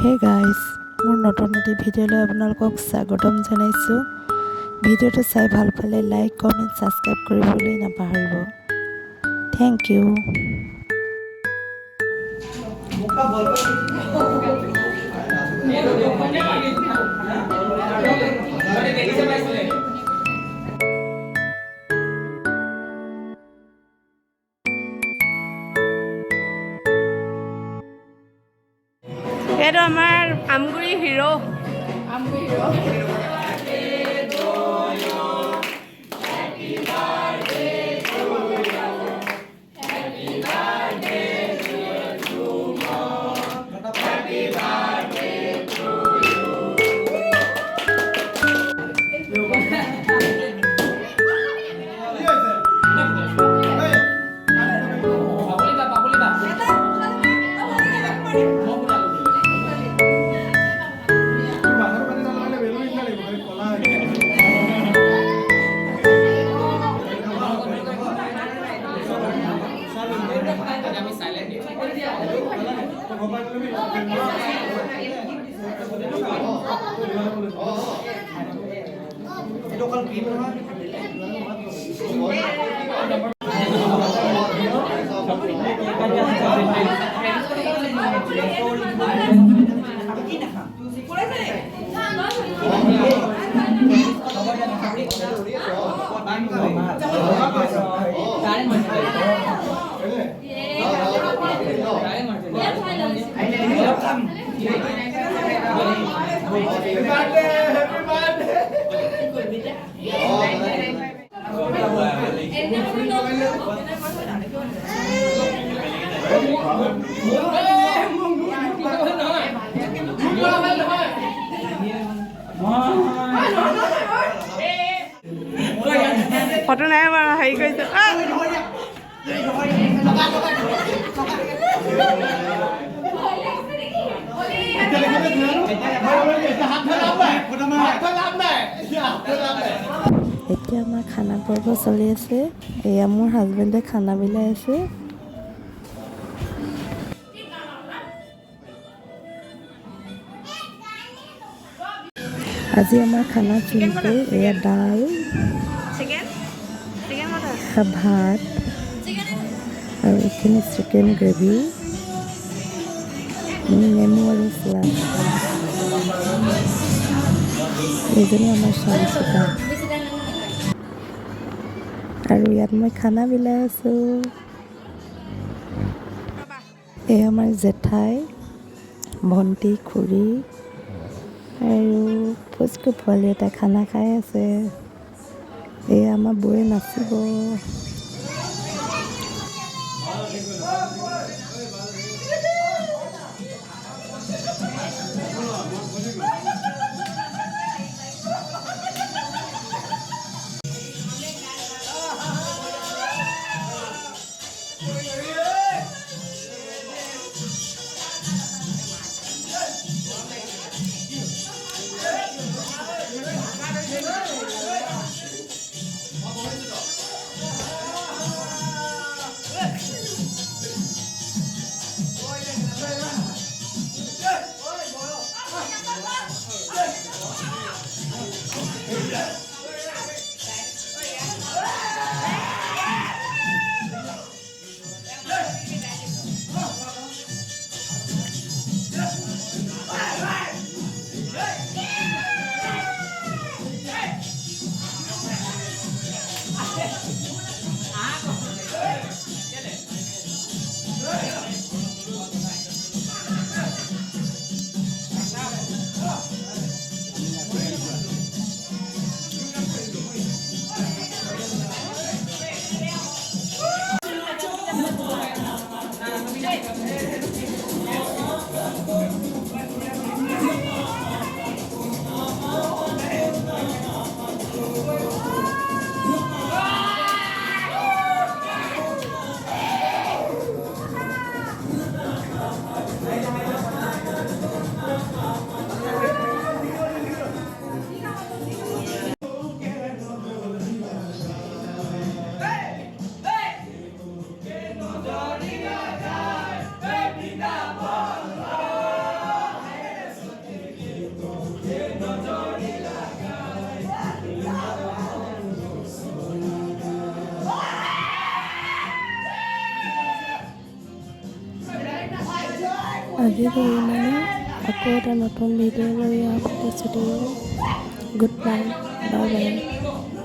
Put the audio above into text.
Hey guys, মোৰ নতুন এটি ভিডিঅ'লৈ আপোনালোকক স্বাগতম জনাইছোঁ। ভিডিঅ'টো চাই ভাল পালে লাইক, কমেণ্ট, ছাবস্ক্ৰাইব কৰিবলৈ নাপাহৰিব। Thank you. এইটো আমাৰ আমগুৰি হিৰো। ফটো নাই বাৰু হেৰি কৰিছে। এতিয়া আমাৰ খানা পৰ্ব চলি আছে। এয়া মোৰ হাজবেণ্ডে খানা বিলাই আছে। আজি আমাৰ খানা চিম্পুল। এয়া দাল, ভাত আৰু এইখিনি চিকেন গ্ৰেভি, নেমু আৰু চালাড। এইজনী আমাৰ চাৰিচুকা। আৰু ইয়াত মই খানা বিলাই আছোঁ। এই আমাৰ জেঠাই, ভণ্টি, খুৰী আৰু পুচকু পোৱালি এটা খানা খাই আছে। এয়া আমাৰ বৌয়ে নাচিব। আজি মানে আকৌ এটা নতুন ভিডিঅ' লৈ অহা প্ৰতিশ্ৰুতি গুড বাই বাই বাই